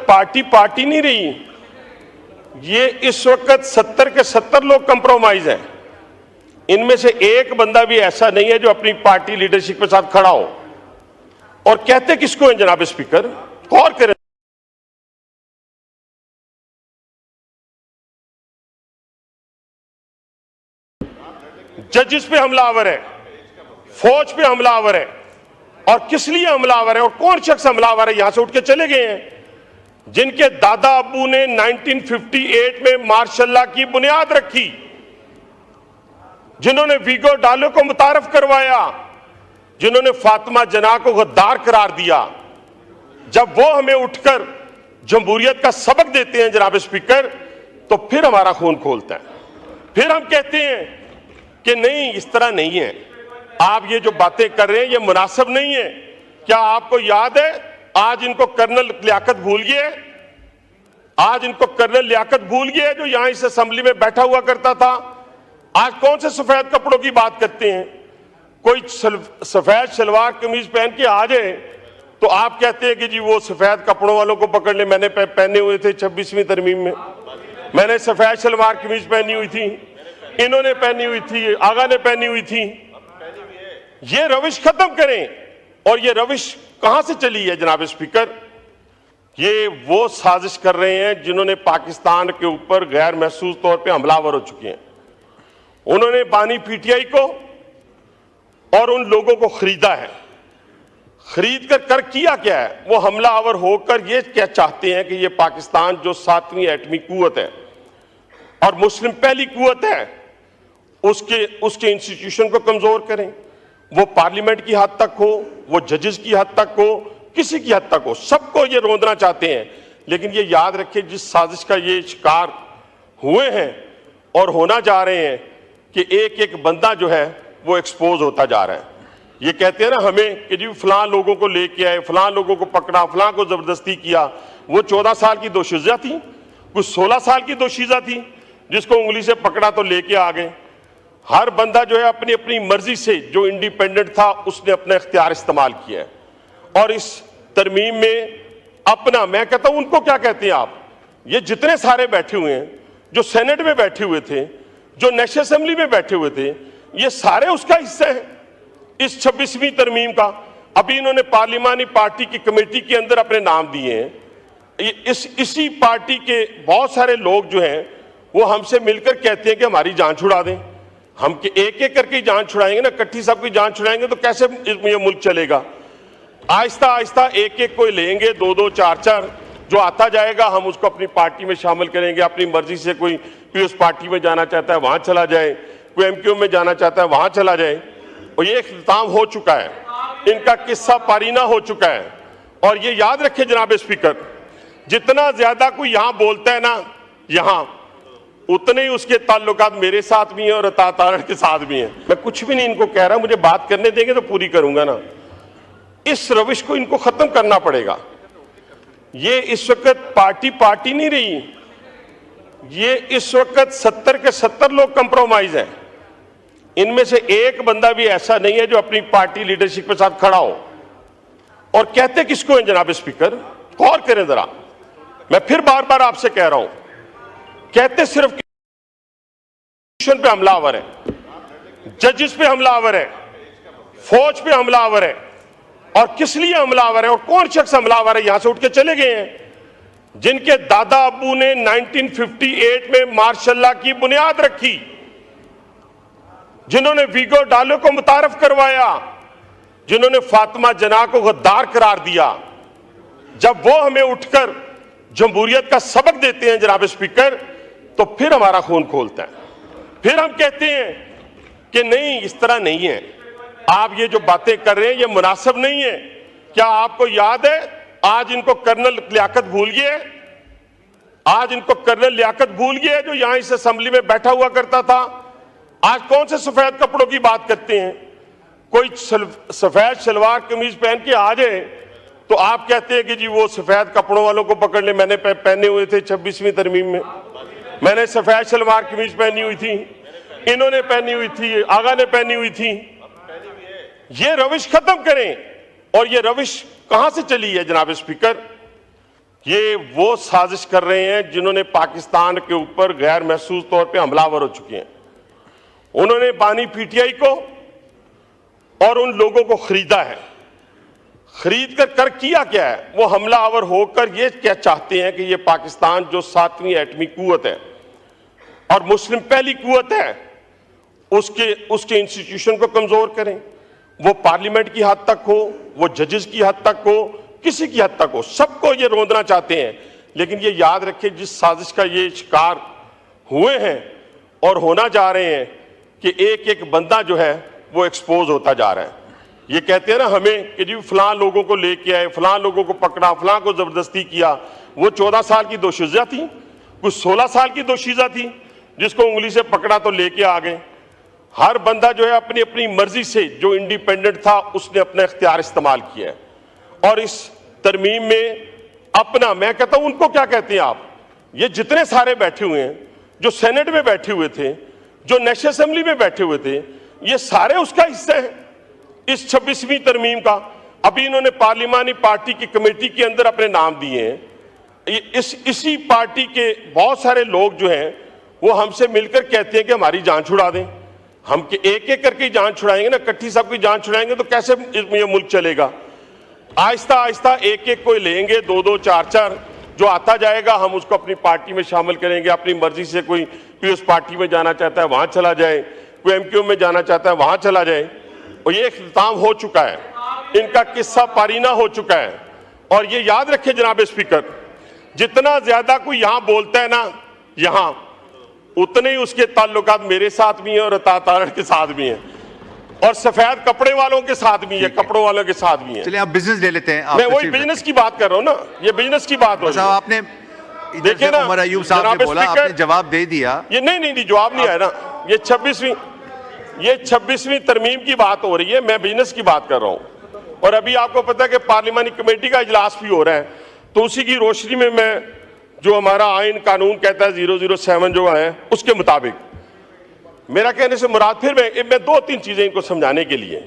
Party party नहीं रही, ये इस वक्त 70 के 70 लोग कंप्रोमाइज हैं। इनमें से एक बंदा भी ऐसा नहीं है जो अपनी पार्टी लीडरशिप के साथ खड़ा हो। और कहते किसको हैं जनाब स्पीकर, गौर करें। जजिस पे हमलावर है, फौज पे हमलावर है, और किस लिए हमलावर है और कौन शख्स हमलावर है, यहां से उठ के चले गए हैं। जिनके दादा अब्बू ने 1958 में मार्शल की बुनियाद रखी, जिन्होंने वीगो डालो को मुतारफ करवाया, जिन्होंने फातिमा जना को गद्दार करार दिया, जब वो हमें उठकर जमहूरियत का सबक देते हैं जनाब स्पीकर, तो फिर हमारा खून खोलता है। फिर हम कहते हैं कि नहीं, इस तरह नहीं है, आप ये जो बातें कर रहे हैं ये मुनासिब नहीं है। क्या आपको याद है आज इनको कर्नल लियाकत भूल गए? आज इनको कर्नल लियाकत भूल गए जो यहां इस असेंबली में बैठा हुआ करता था। आज कौन से सफेद कपड़ों की बात करते हैं? कोई सफेद शलवार कमीज पहन के आ जाए तो आप कहते हैं कि जी वो सफेद कपड़ों वालों को पकड़ ले। मैंने पहने हुए थे 26वीं तरमीम में, मैंने सफेद शलवार कमीज पहनी हुई थी, इन्होंने पहनी हुई थी, आगा ने पहनी हुई थी। ये रविश खत्म करें। और ये रविश कहां से चली है जनाब स्पीकर? ये वो साजिश कर रहे हैं जिन्होंने पाकिस्तान के ऊपर गैर महसूस तौर पे हमलावर हो चुके हैं। उन्होंने बानी पीटीआई को और उन लोगों को खरीदा है। खरीद कर किया क्या है? वो हमलावर होकर ये क्या चाहते हैं कि ये पाकिस्तान जो 7वीं एटमी कुव्वत है और मुस्लिम पहली कुव्वत है, उसके इंस्टीट्यूशन को कमजोर करें। वो पार्लियामेंट की हद तक हो, वो जजेस की हद तक हो, किसी की हद तक हो, सबको ये रोंदना चाहते हैं। लेकिन ये याद रखें, जिस साजिश का ये शिकार हुए हैं और होना जा रहे हैं कि एक एक बंदा जो है वो एक्सपोज होता जा रहा है। ये कहते हैं ना हमें कि जी फलां लोगों को लेके आए, फलां लोगों को पकड़ा, फलां को जबरदस्ती किया। वो 14 साल की दोशीज़ा थी, कुछ 16 साल की दोशीज़ा थी, जिसको उंगली से पकड़ा तो लेके आ गए। हर बंदा जो है अपनी अपनी मर्जी से, जो इंडिपेंडेंट था, उसने अपना इख्तियार इस्तेमाल किया है। और इस तरमीम में अपना, मैं कहता हूं उनको क्या कहते हैं आप, ये जितने सारे बैठे हुए हैं, जो सेनेट में बैठे हुए थे, जो नेशनल असेंबली में बैठे हुए थे, ये सारे उसका हिस्सा है इस 26वीं तरमीम का। अभी इन्होंने पार्लिमानी पार्टी की कमेटी के अंदर अपने नाम दिए हैं। इसी पार्टी के बहुत सारे लोग जो हैं वो हमसे मिलकर कहते हैं कि हमारी जान छुड़ा दें। हम एक एक करके जान छुड़ाएंगे ना, इकट्ठी सबकी जान छुड़ाएंगे तो कैसे ये मुल्क चलेगा? आहिस्ता आहिस्ता एक एक कोई लेंगे, 2-2, 4-4, जो आता जाएगा हम उसको अपनी पार्टी में शामिल करेंगे। अपनी मर्जी से कोई उस पार्टी में जाना चाहता है वहां चला जाए, कोई एमक्यू में जाना चाहता है वहां चला जाए। और ये इख्तिताम हो चुका है, इनका किस्सा पारीना हो चुका है। और ये याद रखे जनाब स्पीकर, जितना ज्यादा कोई यहां बोलता है ना यहां, उतने ही उसके ताल्लुकात मेरे साथ भी हैं और अता तारण के साथ भी हैं। मैं कुछ भी नहीं इनको कह रहा, मुझे बात करने देंगे तो पूरी करूंगा ना। इस रविश को इनको खत्म करना पड़ेगा। ये इस वक्त पार्टी पार्टी नहीं रही, ये इस वक्त 70 के 70 लोग कंप्रोमाइज हैं। इनमें से एक बंदा भी ऐसा नहीं है जो अपनी पार्टी लीडरशिप के साथ खड़ा हो। और कहते किसको हैं जनाब स्पीकर, गौर करें जरा। मैं फिर बार बार आपसे कह रहा हूं, कहते सिर्फ पे हमलावर है, जजिस पे हमलावर है, फौज पे हमलावर है, और किस लिए हमलावर है और कौन शख्स हमलावर है, यहां से उठ के चले गए हैं। जिनके दादा अब्बू ने 1958 में मार्शल की बुनियाद रखी, जिन्होंने वीगो डालो को मुतारफ करवाया, जिन्होंने फातिमा जना को गद्दार करार दिया, जब वो हमें उठकर जमहूरियत का सबक देते हैं जनाब स्पीकर, तो फिर हमारा खून खोलता है। फिर हम कहते हैं कि नहीं, इस तरह नहीं है, आप ये जो बातें कर रहे हैं ये मुनासिब नहीं है। क्या आपको याद है आज इनको कर्नल लियाकत भूल गए? आज इनको कर्नल लियाकत भूल गए जो यहां इस असेंबली में बैठा हुआ करता था। आज कौन से सफेद कपड़ों की बात करते हैं? कोई सफेद शलवार कमीज पहन के आ जाए तो आप कहते हैं कि जी वो सफेद कपड़ों वालों को पकड़ ले। मैंने पहने हुए थे 26वीं तरमीम में, मैंने सफेद शलवार कमीज पहनी हुई थी, इन्होंने पहनी हुई थी, आगा ने पहनी हुई थी। ये रविश खत्म करें। और ये रविश कहां से चली है जनाब स्पीकर? ये वो साजिश कर रहे हैं जिन्होंने पाकिस्तान के ऊपर गैर महसूस तौर पे हमलावर हो चुके हैं। उन्होंने बानी पीटीआई को और उन लोगों को खरीदा है। खरीद कर किया क्या है? वो हमलावर होकर ये क्या चाहते हैं कि ये पाकिस्तान जो 7वीं एटमी कुव्वत है और मुस्लिम पहली कुव्वत है, उसके इंस्टीट्यूशन को कमजोर करें। वो पार्लियामेंट की हद तक हो, वो जजेस की हद तक हो, किसी की हद तक हो, सबको ये रोंदना चाहते हैं। लेकिन ये याद रखें, जिस साजिश का ये शिकार हुए हैं और होना जा रहे हैं कि एक एक बंदा जो है वो एक्सपोज होता जा रहा है। ये कहते हैं ना हमें कि जी फलां लोगों को लेके आए, फलां लोगों को पकड़ा, फलां को जबरदस्ती किया। वो 14 साल की दोशीजा थी, कुछ 16 साल की दोशीजा थी, जिसको उंगली से पकड़ा तो लेके आ गए। हर बंदा जो है अपनी अपनी मर्जी से जो इंडिपेंडेंट था उसने अपना इख्तियार इस्तेमाल किया है। और इस तरमीम में अपना, मैं कहता हूं उनको क्या कहते हैं आप, ये जितने सारे बैठे हुए हैं, जो सेनेट में बैठे हुए थे, जो नेशनल असेंबली में बैठे हुए थे, ये सारे उसका हिस्सा है इस 26वीं तरमीम का। अभी इन्होंने पार्लिमानी पार्टी की कमेटी के अंदर अपने नाम दिए हैं। इसी पार्टी के बहुत सारे लोग जो हैं वो हमसे मिलकर कहते हैं कि हमारी जान छुड़ा दें। हम एक एक करके जान छुड़ाएंगे ना, इकट्ठी सबकी जान छुड़ाएंगे तो कैसे ये मुल्क चलेगा? आहिस्ता आहिस्ता एक एक कोई लेंगे, 2-2, 4-4, जो आता जाएगा हम उसको अपनी पार्टी में शामिल करेंगे। अपनी मर्जी से कोई उस पार्टी में जाना चाहता है वहां चला जाए, कोई एमक्यू में जाना चाहता है वहां चला जाए। और ये इख्तिताम हो चुका है, इनका किस्सा पारीना हो चुका है। और ये याद रखें जनाब स्पीकर, जितना ज्यादा कोई यहां बोलता है ना यहां, उतने ही उसके ताल्लुकात मेरे साथ भी हैं और अता तारण के साथ भी हैं और सफेद कपड़े वालों के साथ भी है, कपड़ों वालों के साथ भी है। चलिए आप बिजनेस ले लेते हैं। मैं वही बिजनेस की बात कर रहा हूँ ना, ये बिजनेस की बात हो रही है। आपने देखिए ना, उमर अयूब साहब ने बोला, आपने जवाब दे दिया। ये नहीं जवाब नहीं आया ना। ये 26वीं तरमीम की बात हो रही है, मैं बिजनेस की बात कर रहा हूँ। और अभी आपको पता है कि पार्लिमानी कमेटी का इजलास भी हो रहा है, तो उसी की रोशनी में मैं जो हमारा आइन कानून कहता है 007 जो है उसके मुताबिक मेरा कहने से मुराद, फिर मैं 2-3 चीजें इनको समझाने के लिए